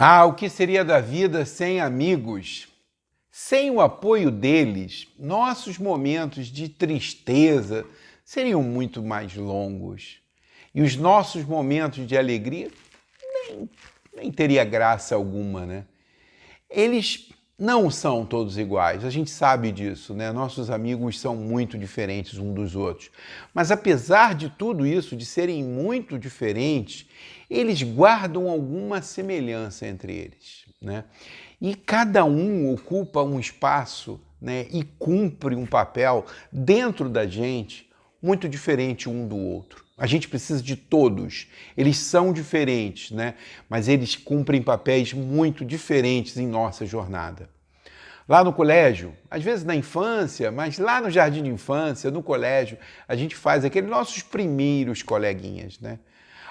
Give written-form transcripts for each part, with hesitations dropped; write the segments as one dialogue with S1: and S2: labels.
S1: Ah, o que seria da vida sem amigos? Sem o apoio deles, nossos momentos de tristeza seriam muito mais longos. E os nossos momentos de alegria nem teria graça alguma, né? Eles não são todos iguais, a gente sabe disso, né? Nossos amigos são muito diferentes uns dos outros. Mas apesar de tudo isso, de serem muito diferentes, eles guardam alguma semelhança entre eles, né? E cada um ocupa um espaço, né, e cumpre um papel dentro da gente muito diferente um do outro. A gente precisa de todos. Eles são diferentes, né? Mas eles cumprem papéis muito diferentes em nossa jornada. Lá no colégio, às vezes na infância, mas lá no jardim de infância, no colégio, a gente faz aqueles nossos primeiros coleguinhas, né?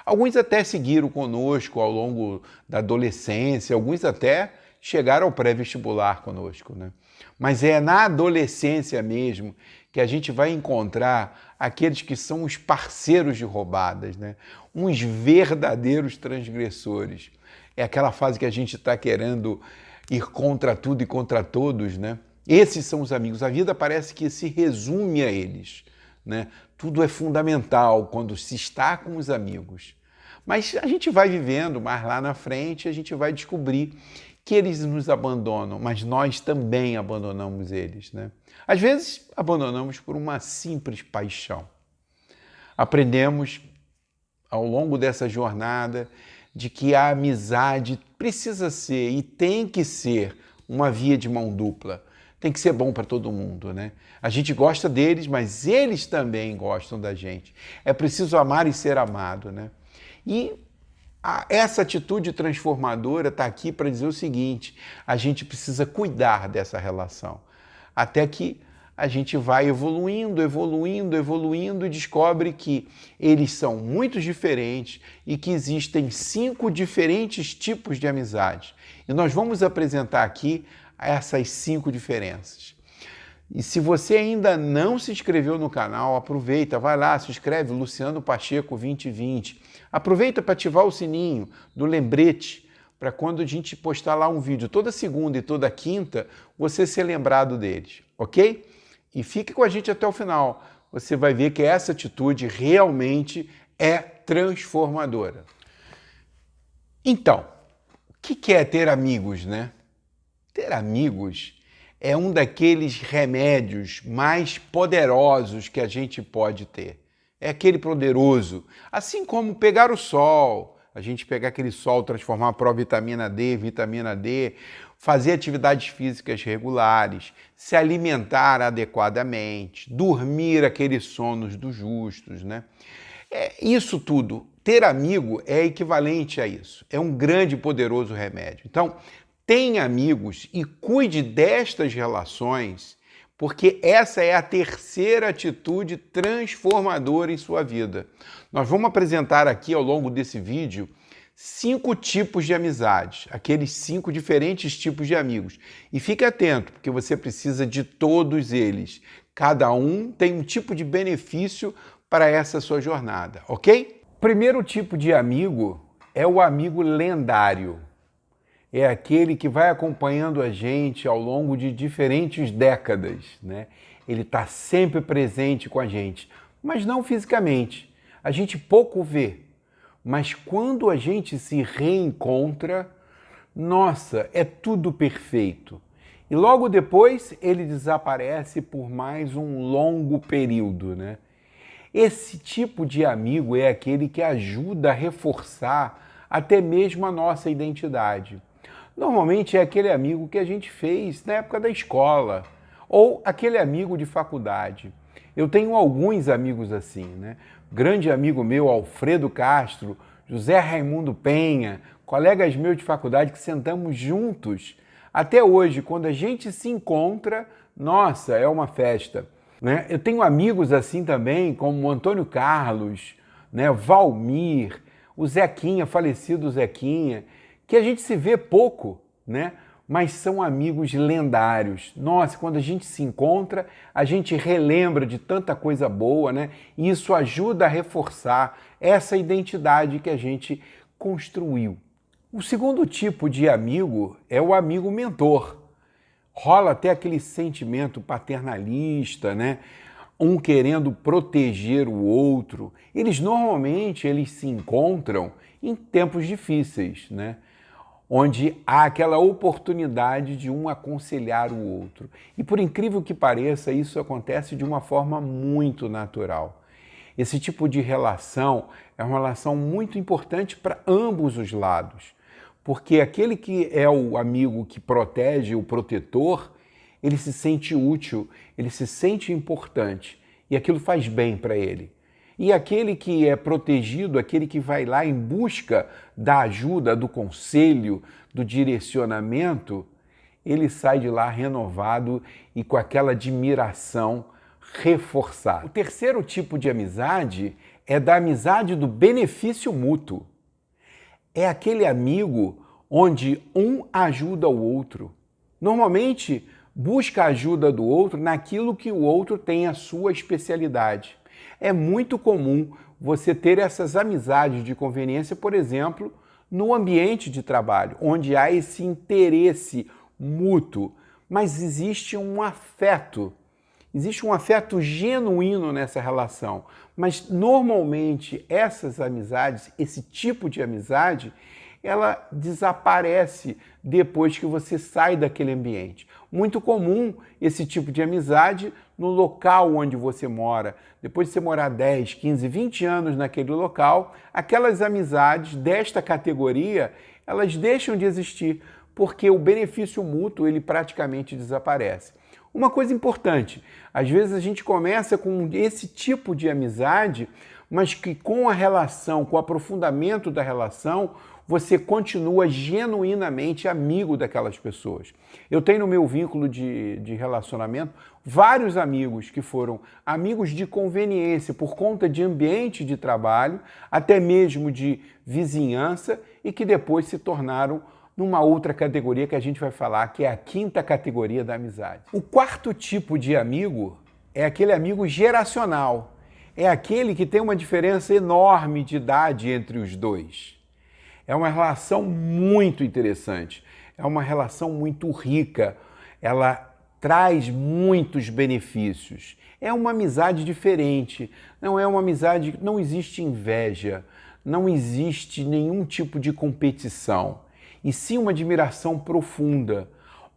S1: Alguns até seguiram conosco ao longo da adolescência, alguns até chegaram ao pré-vestibular conosco, né? Mas é na adolescência mesmo que a gente vai encontrar aqueles que são os parceiros de roubadas, né? Uns verdadeiros transgressores. É aquela fase que a gente está querendo ir contra tudo e contra todos, né? Esses são os amigos. A vida parece que se resume a eles, né? Tudo é fundamental quando se está com os amigos. Mas a gente vai vivendo, mas lá na frente a gente vai descobrir que eles nos abandonam, mas nós também abandonamos eles, né? Às vezes abandonamos por uma simples paixão. Aprendemos ao longo dessa jornada de que a amizade precisa ser e tem que ser uma via de mão dupla. Tem que ser bom para todo mundo, né? A gente gosta deles, mas eles também gostam da gente. É preciso amar e ser amado, né? E essa atitude transformadora está aqui para dizer o seguinte: a gente precisa cuidar dessa relação, até que a gente vai evoluindo e descobre que eles são muito diferentes e que existem 5 diferentes tipos de amizade. E nós vamos apresentar aqui essas 5 diferenças. E se você ainda não se inscreveu no canal, aproveita, vai lá, se inscreve, Luciano Pacheco 2020. Aproveita para ativar o sininho do lembrete, para quando a gente postar lá um vídeo toda segunda e toda quinta, você ser lembrado deles, ok? E fique com a gente até o final. Você vai ver que essa atitude realmente é transformadora. Então, o que é ter amigos, né? Ter amigos é um daqueles remédios mais poderosos que a gente pode ter. É aquele poderoso, assim como pegar o sol, a gente pegar aquele sol, transformar para vitamina D, fazer atividades físicas regulares, se alimentar adequadamente, dormir aqueles sonos dos justos, né? Isso tudo, ter amigo é equivalente a isso, é um grande e poderoso remédio. Então, tenha amigos e cuide destas relações, porque essa é a terceira atitude transformadora em sua vida. Nós vamos apresentar aqui ao longo desse vídeo 5 tipos de amizades, aqueles 5 diferentes tipos de amigos. E fique atento, porque você precisa de todos eles. Cada um tem um tipo de benefício para essa sua jornada, ok? Primeiro tipo de amigo é o amigo lendário. É aquele que vai acompanhando a gente ao longo de diferentes décadas, né? Ele está sempre presente com a gente, mas não fisicamente. A gente pouco vê, mas quando a gente se reencontra, nossa, é tudo perfeito. E logo depois ele desaparece por mais um longo período, né? Esse tipo de amigo é aquele que ajuda a reforçar até mesmo a nossa identidade. Normalmente é aquele amigo que a gente fez na época da escola ou aquele amigo de faculdade. Eu tenho alguns amigos assim, né? Grande amigo meu, Alfredo Castro, José Raimundo Penha, colegas meus de faculdade que sentamos juntos. Até hoje, quando a gente se encontra, nossa, é uma festa, né? Eu tenho amigos assim também, como o Antônio Carlos, né? Valmir, o Zequinha, falecido Zequinha, que a gente se vê pouco, né? Mas são amigos lendários. Nossa, quando a gente se encontra, a gente relembra de tanta coisa boa, né? E isso ajuda a reforçar essa identidade que a gente construiu. O segundo tipo de amigo é o amigo mentor. Rola até aquele sentimento paternalista, né? Um querendo proteger o outro. Eles se encontram em tempos difíceis, né? Onde há aquela oportunidade de um aconselhar o outro. E por incrível que pareça, isso acontece de uma forma muito natural. Esse tipo de relação é uma relação muito importante para ambos os lados, porque aquele que é o amigo que protege, o protetor, ele se sente útil, ele se sente importante e aquilo faz bem para ele. E aquele que é protegido, aquele que vai lá em busca da ajuda, do conselho, do direcionamento, ele sai de lá renovado e com aquela admiração reforçada. O terceiro tipo de amizade é da amizade do benefício mútuo. É aquele amigo onde um ajuda o outro. Normalmente, busca a ajuda do outro naquilo que o outro tem a sua especialidade. É muito comum você ter essas amizades de conveniência, por exemplo, no ambiente de trabalho, onde há esse interesse mútuo, mas existe um afeto genuíno nessa relação. Mas normalmente essas amizades, esse tipo de amizade, ela desaparece depois que você sai daquele ambiente. Muito comum esse tipo de amizade no local onde você mora. Depois de você morar 10, 15, 20 anos naquele local, aquelas amizades desta categoria, elas deixam de existir, porque o benefício mútuo ele praticamente desaparece. Uma coisa importante, às vezes a gente começa com esse tipo de amizade, mas que com a relação, com o aprofundamento da relação, você continua genuinamente amigo daquelas pessoas. Eu tenho no meu vínculo de relacionamento vários amigos que foram amigos de conveniência por conta de ambiente de trabalho, até mesmo de vizinhança, e que depois se tornaram numa outra categoria que a gente vai falar, que é a quinta categoria da amizade. O quarto tipo de amigo é aquele amigo geracional. É aquele que tem uma diferença enorme de idade entre os dois. É uma relação muito interessante, é uma relação muito rica, ela traz muitos benefícios. É uma amizade diferente, não é uma amizade, não existe inveja, não existe nenhum tipo de competição, e sim uma admiração profunda,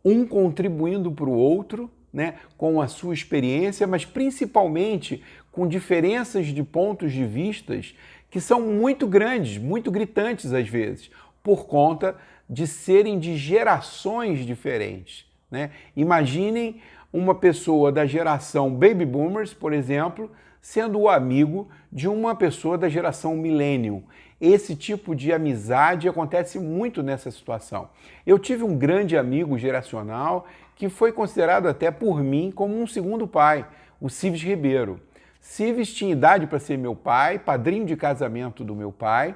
S1: um contribuindo para o outro, né, com a sua experiência, mas principalmente com diferenças de pontos de vistas que são muito grandes, muito gritantes às vezes, por conta de serem de gerações diferentes, né? Imaginem uma pessoa da geração Baby Boomers, por exemplo, sendo o amigo de uma pessoa da geração Millennium. Esse tipo de amizade acontece muito nessa situação. Eu tive um grande amigo geracional que foi considerado até por mim como um segundo pai, o Cives Ribeiro. Cives tinha idade para ser meu pai, padrinho de casamento do meu pai,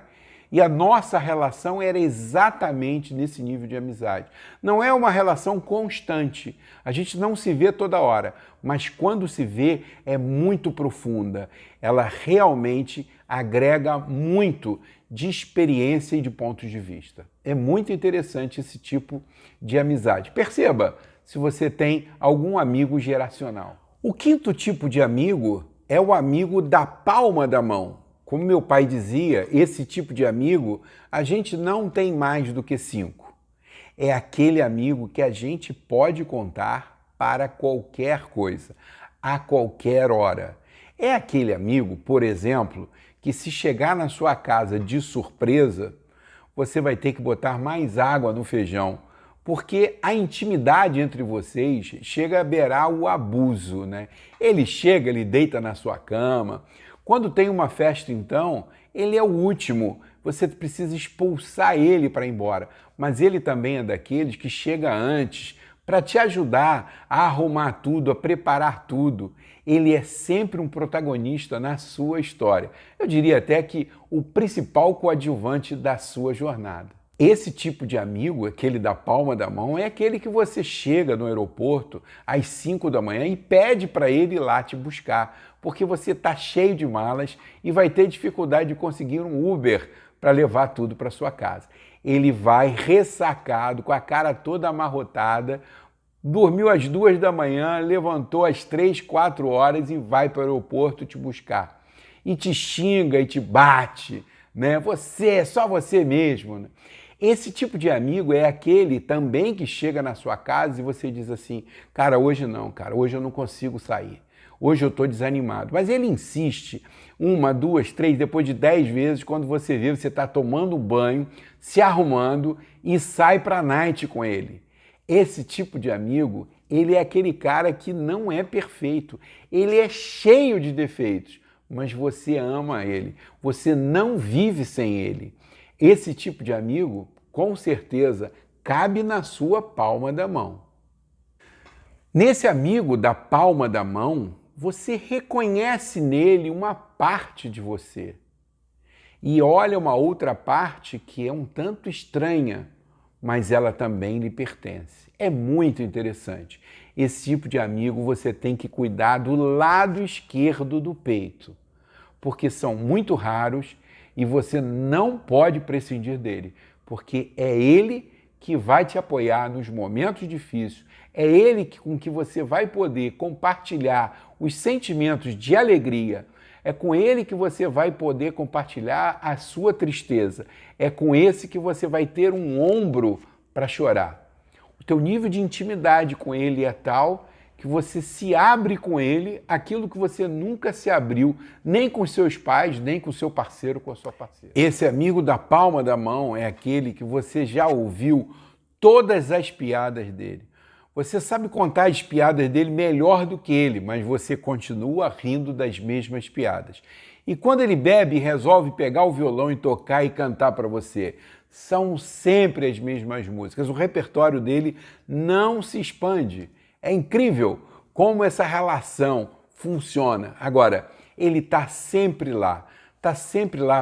S1: e a nossa relação era exatamente nesse nível de amizade. Não é uma relação constante, a gente não se vê toda hora, mas quando se vê é muito profunda. Ela realmente agrega muito de experiência e de pontos de vista. É muito interessante esse tipo de amizade. Perceba se você tem algum amigo geracional. O quinto tipo de amigo é o amigo da palma da mão. Como meu pai dizia, esse tipo de amigo a gente não tem mais do que 5. É aquele amigo que a gente pode contar para qualquer coisa, a qualquer hora. É aquele amigo, por exemplo, que se chegar na sua casa de surpresa, você vai ter que botar mais água no feijão, porque a intimidade entre vocês chega a beirar o abuso, né? Ele chega, ele deita na sua cama. Quando tem uma festa, então, ele é o último. Você precisa expulsar ele para ir embora. Mas ele também é daqueles que chega antes para te ajudar a arrumar tudo, a preparar tudo. Ele é sempre um protagonista na sua história. Eu diria até que o principal coadjuvante da sua jornada. Esse tipo de amigo, aquele da palma da mão, é aquele que você chega no aeroporto às 5 da manhã e pede para ele ir lá te buscar, porque você está cheio de malas e vai ter dificuldade de conseguir um Uber para levar tudo para sua casa. ele vai ressacado, com a cara toda amarrotada, dormiu às 2 da manhã, levantou às 3, 4 horas e vai para o aeroporto te buscar. E te xinga e te bate, né? Só você mesmo, né? Esse tipo de amigo é aquele também que chega na sua casa e você diz assim, cara, hoje não, cara, hoje eu não consigo sair. Hoje eu estou desanimado. Mas ele insiste 1, 2, 3, depois de 10 vezes, quando você vê, você está tomando banho, se arrumando e sai para a night com ele. Esse tipo de amigo, ele é aquele cara que não é perfeito. Ele é cheio de defeitos, mas você ama ele. Você não vive sem ele. Esse tipo de amigo, com certeza, cabe na sua palma da mão. Nesse amigo da palma da mão, você reconhece nele uma parte de você e olha uma outra parte que é um tanto estranha, mas ela também lhe pertence. É muito interessante. Esse tipo de amigo você tem que cuidar do lado esquerdo do peito, porque são muito raros e você não pode prescindir dele, porque é ele que vai te apoiar nos momentos difíceis, é ele com que você vai poder compartilhar os sentimentos de alegria, é com ele que você vai poder compartilhar a sua tristeza, é com esse que você vai ter um ombro para chorar. O teu nível de intimidade com ele é tal que você se abre com ele aquilo que você nunca se abriu, nem com seus pais, nem com seu parceiro, com a sua parceira. Esse amigo da palma da mão é aquele que você já ouviu todas as piadas dele. Você sabe contar as piadas dele melhor do que ele, mas você continua rindo das mesmas piadas. E quando ele bebe, resolve pegar o violão e tocar e cantar para você. São sempre as mesmas músicas. O repertório dele não se expande. É incrível como essa relação funciona. Agora, ele está sempre lá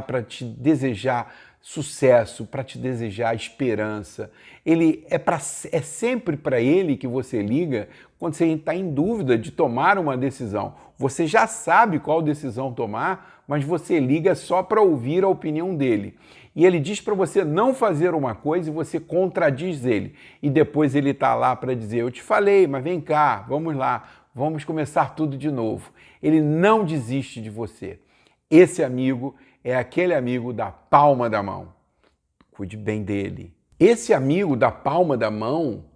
S1: para te desejar sucesso, para te desejar esperança. É sempre para ele que você liga quando você está em dúvida de tomar uma decisão. Você já sabe qual decisão tomar, mas você liga só para ouvir a opinião dele. E ele diz para você não fazer uma coisa e você contradiz ele. E depois ele está lá para dizer, eu te falei, mas vem cá, vamos lá, vamos começar tudo de novo. Ele não desiste de você. Esse amigo é aquele amigo da palma da mão. Cuide bem dele. Esse amigo da palma da mão,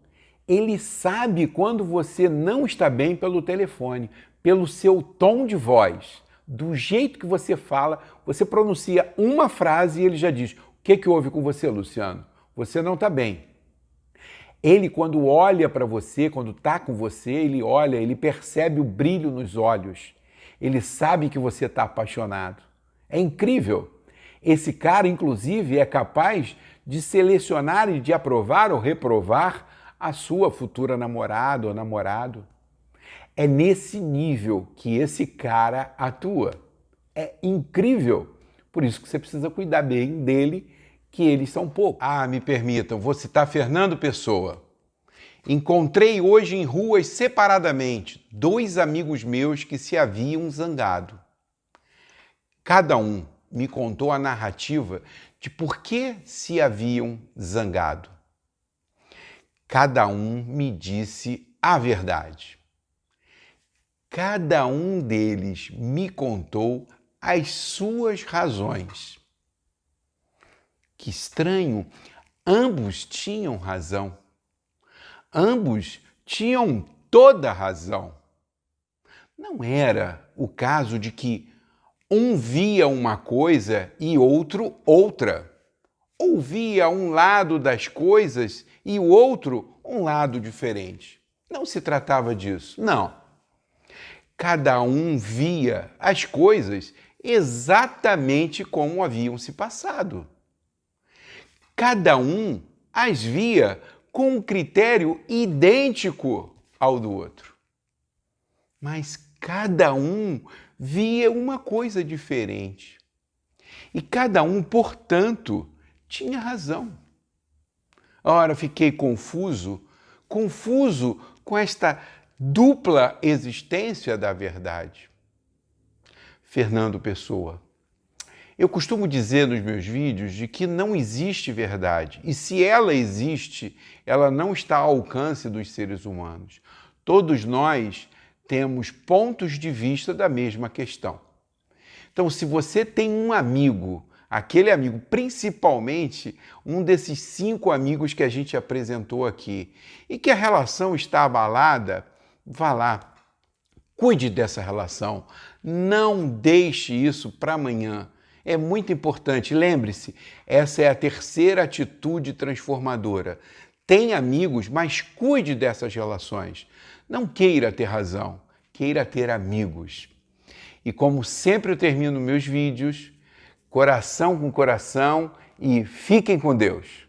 S1: ele sabe quando você não está bem pelo telefone, pelo seu tom de voz. Do jeito que você fala, você pronuncia uma frase e ele já diz, o que houve com você, Luciano? Você não está bem. Ele, quando olha para você, quando está com você, ele olha, ele percebe o brilho nos olhos. Ele sabe que você está apaixonado. É incrível. Esse cara, inclusive, é capaz de selecionar e de aprovar ou reprovar a sua futura namorada ou namorado. É nesse nível que esse cara atua. É incrível. Por isso que você precisa cuidar bem dele, que eles são poucos. Ah, me permitam, vou citar Fernando Pessoa. Encontrei hoje em ruas separadamente 2 amigos meus que se haviam zangado. Cada um me contou a narrativa de por que se haviam zangado. Cada um me disse a verdade. Cada um deles me contou as suas razões. Que estranho, ambos tinham razão. Ambos tinham toda a razão. Não era o caso de que um via uma coisa e outro outra. Ou via um lado das coisas e o outro um lado diferente. Não se tratava disso, não. Cada um via as coisas exatamente como haviam se passado. Cada um as via com um critério idêntico ao do outro. Mas cada um via uma coisa diferente. E cada um, portanto, tinha razão. Ora, fiquei confuso com esta dupla existência da verdade. Fernando Pessoa, Eu costumo dizer nos meus vídeos de que não existe verdade. E se ela existe, ela não está ao alcance dos seres humanos. Todos nós temos pontos de vista da mesma questão. Então, se você tem um amigo, aquele amigo, principalmente um desses 5 amigos que a gente apresentou aqui, e que a relação está abalada, vá lá, cuide dessa relação, não deixe isso para amanhã. É muito importante, lembre-se, essa é a terceira atitude transformadora. Tem amigos, mas cuide dessas relações. Não queira ter razão, queira ter amigos. E como sempre eu termino meus vídeos, coração com coração e fiquem com Deus.